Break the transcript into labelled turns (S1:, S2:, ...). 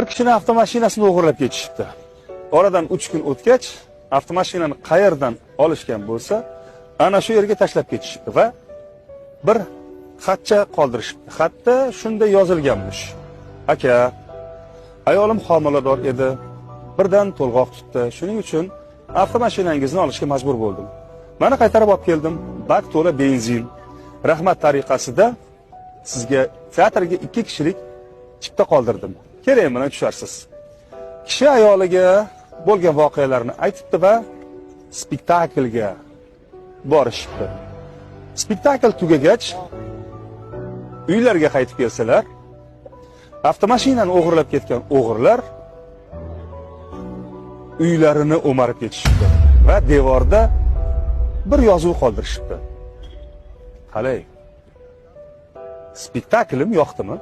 S1: Bir kishini avtomashinasini o'g'irlab ketishibdi. Oradan 3 kun o'tgach, avtomashinani qayerdan olishgan bo'lsa, ana shu yerga tashlab ketishibdi va bir xatcha qoldirishibdi. Xatda shunday yozilganmish: aka, ayolim homilador edi. Birdan to'lg'oq tutdi. Shuning uchun avtomashinangizni olishga majbur bo'ldim. Mana qaytarib olib keldim. Bak to'la benzin. Rahmat tariqasida sizga teatrga 2 kishilik chipta qoldirdim. Kerak bilan tusharsiz. Kishi ayoliga bo'lgan voqealarni aytibdi va spektaklga borishibdi. Spektakl tugagach, uylariga qaytib kelsalar, avtomashinani o'g'irlab ketgan o'g'irlar uylarini o'marib ketishibdi va devorda bir yozuv qoldirishibdi. Qalay? Spektaklim yoqdimi?